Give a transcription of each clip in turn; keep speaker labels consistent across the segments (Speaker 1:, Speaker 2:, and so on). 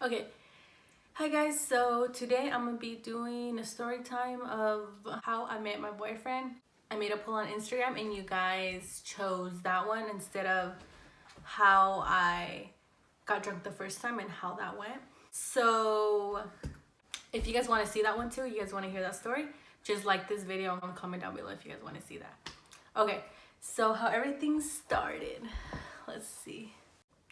Speaker 1: Okay, hi guys, so today I'm gonna be doing a story time of how I met my boyfriend. I made a poll on Instagram and you guys chose that one instead of how I got drunk the first time and how that went. So if you guys want to see that one too, you guys want to hear that story, just like this video and comment down below if you guys want to see that. Okay, so how everything started, let's see.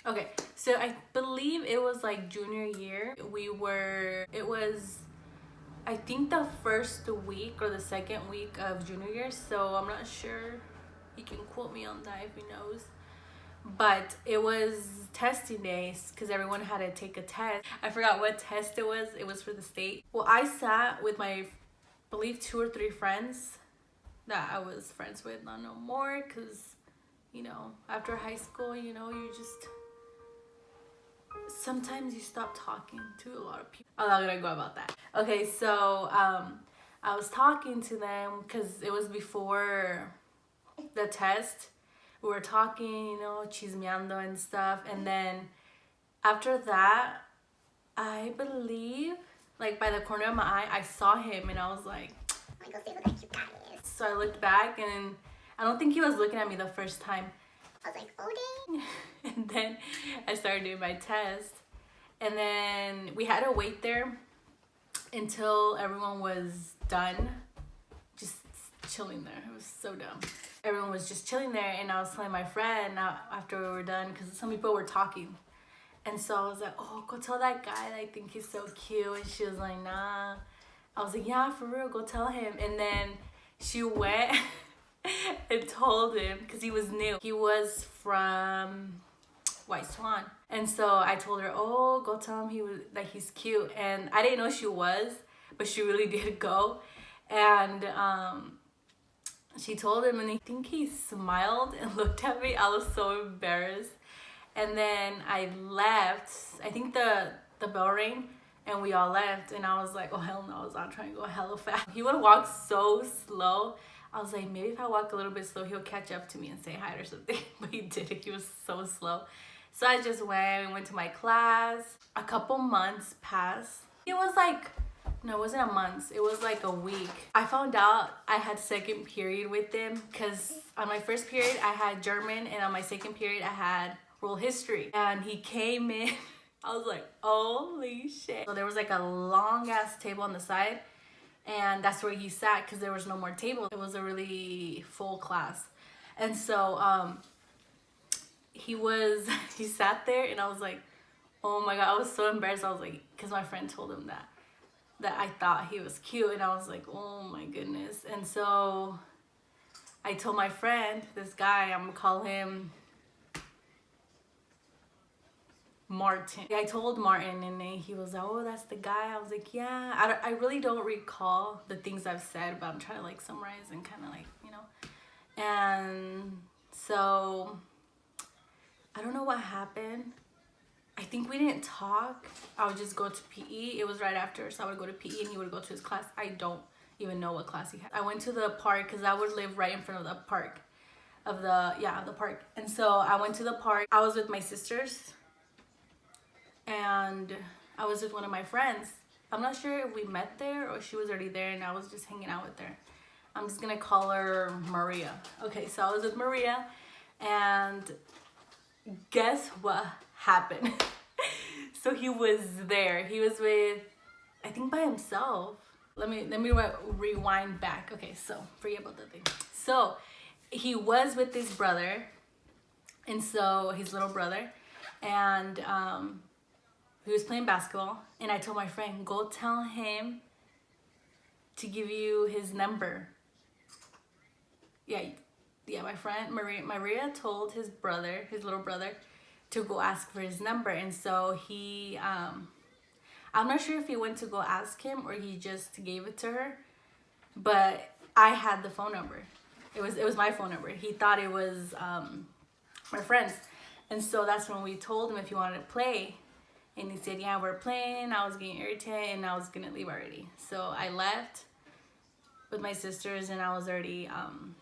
Speaker 1: Okay, so I believe it was like junior year. It was, I think, the first week or the second week of junior year. So I'm not sure. He can quote me on that if he knows. But it was testing days because everyone had to take a test. I forgot what test it was. It was for the state. Well, I sat with my, I believe, 2 or 3 friends that I was friends with. Not no more because, after high school, you just... sometimes you stop talking to a lot of people. I'm not gonna go about that. Okay, so I was talking to them because it was before the test. We were talking, chismeando and stuff, and then after that, I believe, like, by the corner of my eye, I saw him and I was like, oh my god, they look like you guys. So I looked back and I don't think he was looking at me the first time. I was like, oh dang. And then I started doing my test. And then we had to wait there until everyone was done. Just chilling there. It was so dumb. Everyone was just chilling there and I was telling my friend after we were done, because some people were talking. And so I was like, oh, go tell that guy that I think he's so cute. And she was like, nah. I was like, yeah, for real, go tell him. And then she went and told him, because he was new. He was from White Swan. And so I told her, oh, go tell him he's cute. And I didn't know she was, but she really did go. And she told him, and I think he smiled and looked at me. I was so embarrassed. And then I left. I think the bell rang and we all left. And I was like, oh, hell no, I was not trying to go hella fast. He would walk so slow. I was like, maybe if I walk a little bit slow, he'll catch up to me and say hi or something. But he didn't. He was so slow. So I just went to my class. A couple months passed. It was like, no, it wasn't a month. It was like a week. I found out I had second period with him because on my first period, I had German. And on my second period, I had world history. And he came in. I was like, holy shit. So there was like a long ass table on the side. And that's where he sat because there was no more table. It was a really full class. And so he sat there and I was like, oh my god, I was so embarrassed. I was like, because my friend told him that I thought he was cute, and I was like, oh my goodness. And so I told my friend, this guy, I'm gonna call him Martin. I told Martin and then he was like, oh, that's the guy. I was like, yeah. I really don't recall the things I've said, but I'm trying to like summarize and kind of like, And so I don't know what happened. I think we didn't talk. I would just go to PE. It was right after, so I would go to PE and he would go to his class. I don't even know what class he had. I went to the park because I would live right in front of the park. Of the park. And so I went to the park. I was with my sisters. And I was with one of my friends. I'm not sure if we met there or she was already there and I was just hanging out with her. I'm just gonna call her Maria. Okay, so I was with Maria and guess what happened? So he was there. He was with, I think, by himself. Let me rewind back. Okay, so forget about that thing. So he was with his brother, and so his little brother, and he was playing basketball. And I told my friend, go tell him to give you his number. Yeah, my friend Maria told his brother, his little brother, to go ask for his number. And so he, I'm not sure if he went to go ask him or he just gave it to her, but I had the phone number. It was my phone number. He thought it was my friend's. And so that's when we told him if he wanted to play. And he said, yeah, we're playing. I was getting irritated and I was gonna leave already. So I left with my sisters and I was already home.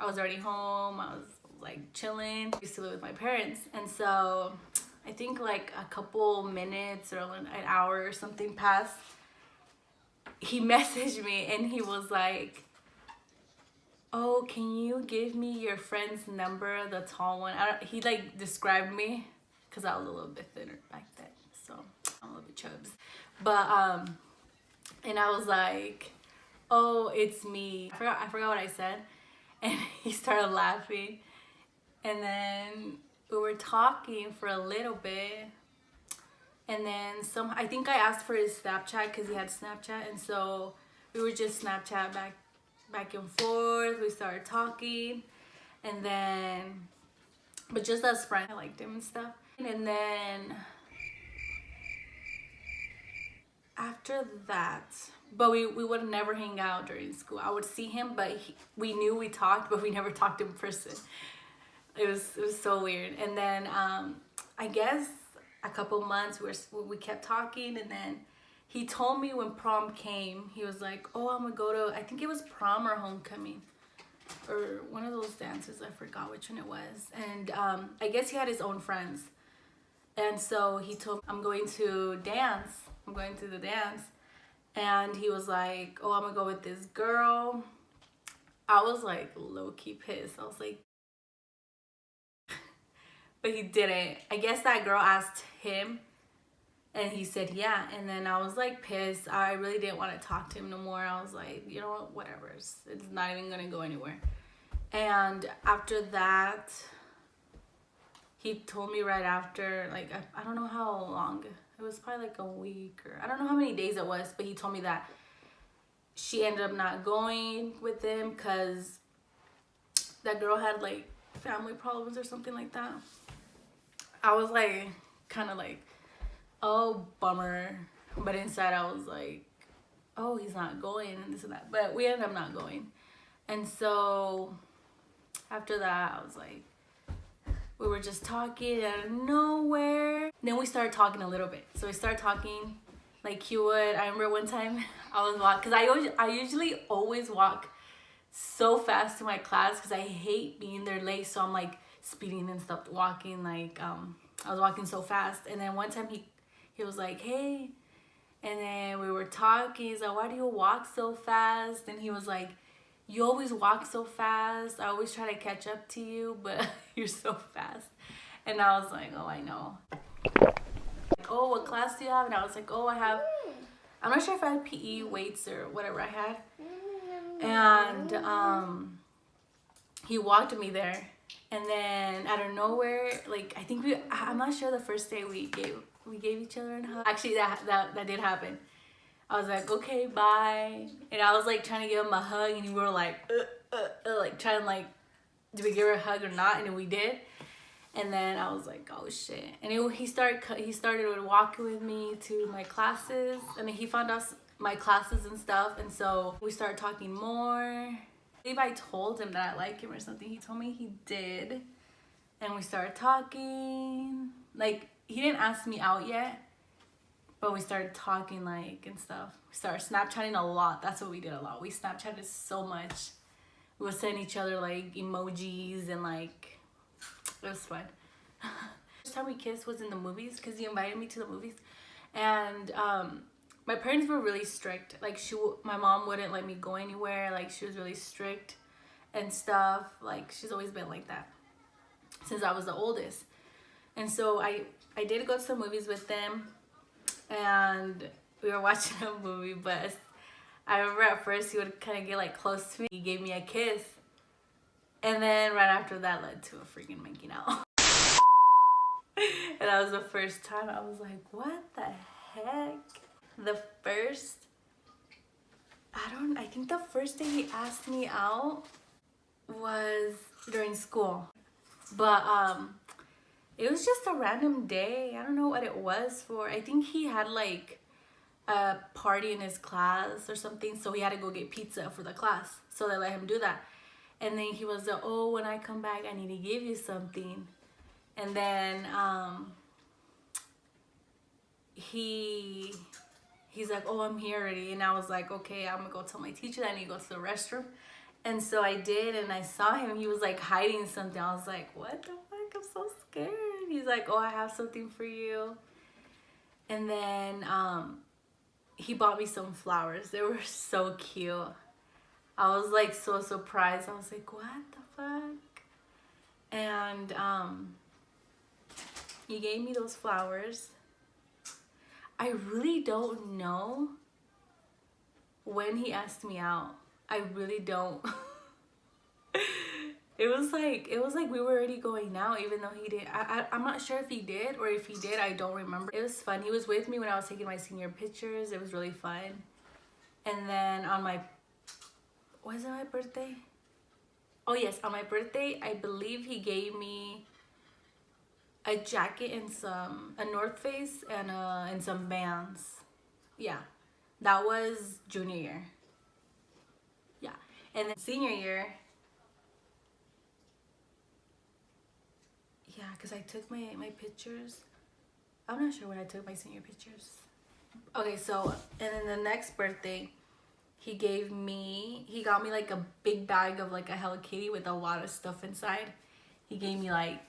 Speaker 1: I was like chilling. I used to live with my parents. And so I think like a couple minutes or an hour or something passed, he messaged me and he was like, oh, can you give me your friend's number, the tall one? He like described me because I was a little bit thinner back then, so I'm a little bit chubs. But and I was like, oh, it's me. I forgot what I said, and he started laughing, and then we were talking for a little bit, and then I think I asked for his Snapchat because he had Snapchat, and so we were just Snapchat back and forth. We started talking, and then, but just as friends, I liked him and stuff. And then after that, but we would never hang out during school. I would see him, but we knew we talked, but we never talked in person. It was so weird. And then I guess a couple months we kept talking, and then he told me when prom came, he was like, oh, I'm gonna go to, I think it was prom or homecoming or one of those dances. I forgot which one it was. And I guess he had his own friends. And so he told me, I'm going to dance. I'm going to the dance. And he was like, oh, I'm gonna go with this girl. I was like low-key pissed. I was like, but he didn't. I guess that girl asked him and he said yeah. And then I was like pissed. I really didn't want to talk to him no more. I was like, you know what, whatever. It's not even gonna go anywhere. And after that, he told me right after, like, I don't know how long. It was probably like a week, or I don't know how many days it was, but he told me that she ended up not going with him because that girl had like family problems or something like that. I was like, kind of like, oh, bummer. But inside I was like, oh, he's not going and this and that. But we ended up not going. And so after that, I was like, we were just talking out of nowhere. Then we started talking a little bit. So we started talking like he would. I remember one time I was walking, because I usually always walk so fast to my class because I hate being there late. So I'm like speeding and stuff, walking like, I was walking so fast. And then one time he was like, hey, and then we were talking. He's like, why do you walk so fast? And he was like, you always walk so fast. I always try to catch up to you, but you're so fast. And I was like, oh, I know. Like, oh, what class do you have? And I was like, oh, I have, I'm not sure if I had PE, weights, or whatever I had. And he walked me there. And then out of nowhere, like, I think I'm not sure the first day we gave each other a hug. Actually, that did happen. I was like, okay, bye. And I was like trying to give him a hug, and we were like, like trying to like, do we give her a hug or not? And then we did. And then I was like, oh shit. And he started walking with me to my classes. And then he found out my classes and stuff. And so we started talking more. I believe I told him that I like him or something. He told me he did. And we started talking. Like, he didn't ask me out yet, but we started talking like and stuff. We started Snapchatting a lot. That's what we did a lot. We Snapchatted so much. We would send each other like emojis and like, it was fun. First time we kissed was in the movies because he invited me to the movies. And my parents were really strict. Like my mom wouldn't let me go anywhere. Like she was really strict and stuff. Like she's always been like that since I was the oldest. And so I did go to some movies with them, and we were watching a movie, but I remember at first he would kind of get like close to me. He gave me a kiss, and then right after that led to a freaking making out. And that was the first time I was like, what the heck? I think the first day he asked me out was during school, but it was just a random day. I don't know what it was for. I think he had like a party in his class or something, so he had to go get pizza for the class, so they let him do that. And then he was like, oh, when I come back I need to give you something. And then he's like, oh, I'm here already. And I was like, okay, I'm gonna go tell my teacher that I need to go to the restroom. And so I did, and I saw him. He was like hiding something. I was like, what the fuck? I'm so scared. He's He's like, oh, I have something for you. And then he bought me some flowers. They were so cute. I was like so surprised. I was like, what the fuck? And he gave me those flowers. I really don't know when he asked me out. I really don't. It was like we were already going out, even though he didn't. I'm not sure if he did, or if he did, I don't remember. It was fun. He was with me when I was taking my senior pictures. It was really fun. And then on my, was it my birthday? Oh yes, on my birthday, I believe he gave me a jacket and a North Face and some Vans. Yeah, that was junior year. Yeah, and then senior year. Yeah, because I took my pictures. I'm not sure when I took my senior pictures. Okay, so, and then the next birthday, he got me like a big bag of like a Hello Kitty with a lot of stuff inside. He gave me like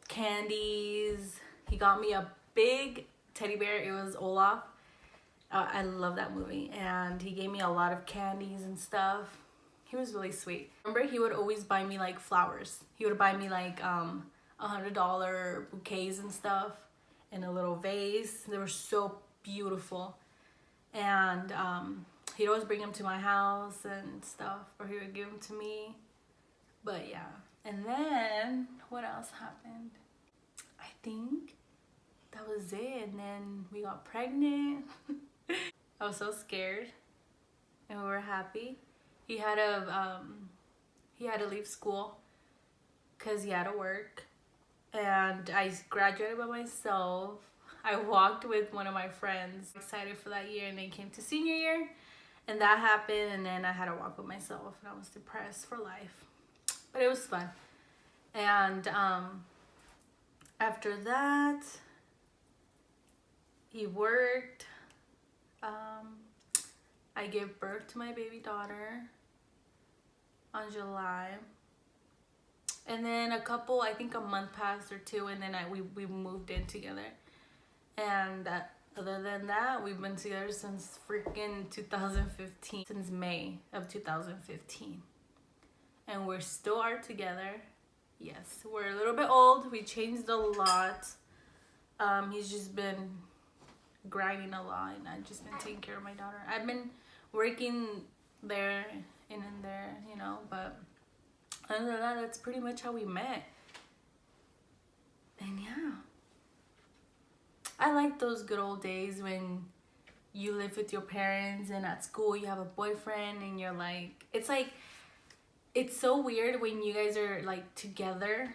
Speaker 1: candies. He got me a big teddy bear. It was Olaf. I love that movie. And he gave me a lot of candies and stuff. He was really sweet. Remember, he would always buy me like flowers. He would buy me like $100 bouquets and stuff in a little vase. They were so beautiful. And he'd always bring them to my house and stuff, or he would give them to me. But yeah. And then what else happened? I think that was it. And then we got pregnant. I was so scared, and we were happy. He had to leave school because he had to work. And I graduated by myself. I walked with one of my friends. Excited for that year, and then came to senior year, and that happened, and then I had to walk with myself, and I was depressed for life. But it was fun. And after that, he worked. I gave birth to my baby daughter on July. And then I think a month passed or two, and then we moved in together. And other than that, we've been together since freaking 2015, since May of 2015. And we're still are together. Yes, we're a little bit old. We changed a lot. He's just been grinding a lot, and I've just been taking care of my daughter. I've been working there and in there, you know, but other than that, that's pretty much how we met. And yeah, I like those good old days when you live with your parents, and at school you have a boyfriend, and you're like, it's so weird when you guys are like together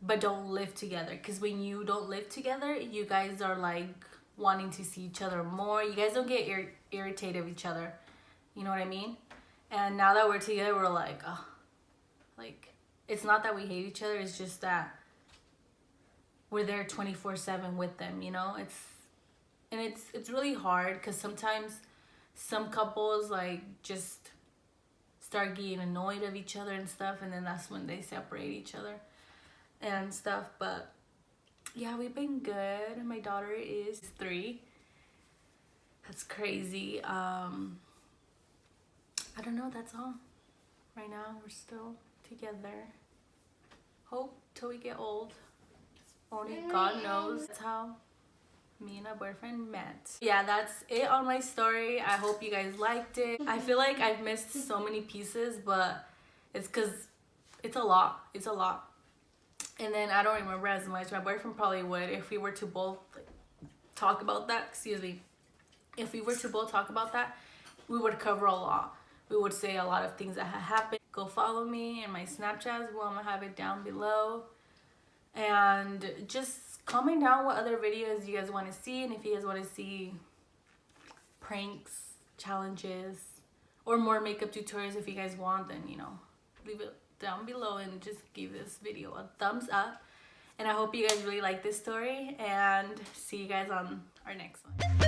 Speaker 1: but don't live together, because when you don't live together, you guys are like wanting to see each other more. You guys don't get irritated with each other, you know what I mean? And now that we're together, we're like, oh, like, it's not that we hate each other, it's just that we're there 24/7 with them, you know? It's really hard, because sometimes some couples like just start getting annoyed of each other and stuff, and then that's when they separate each other and stuff. But yeah, we've been good. My daughter is 3. That's crazy. I don't know, that's all. Right now, we're still together. Hope till we get old. Only God knows. That's how me and my boyfriend met. Yeah, that's it on my story. I hope you guys liked it. I feel like I've missed so many pieces, but it's because it's a lot. It's a lot. And then I don't remember as much. My boyfriend probably would if we were to both talk about that. Excuse me. If we were to both talk about that, we would cover a lot. We would say a lot of things that had happened. Go follow me and my Snapchat. Well, I'm gonna have it down below. And just comment down what other videos you guys want to see, and if you guys want to see pranks, challenges, or more makeup tutorials if you guys want, then, you know, leave it down below and just give this video a thumbs up. And I hope you guys really like this story, and see you guys on our next one.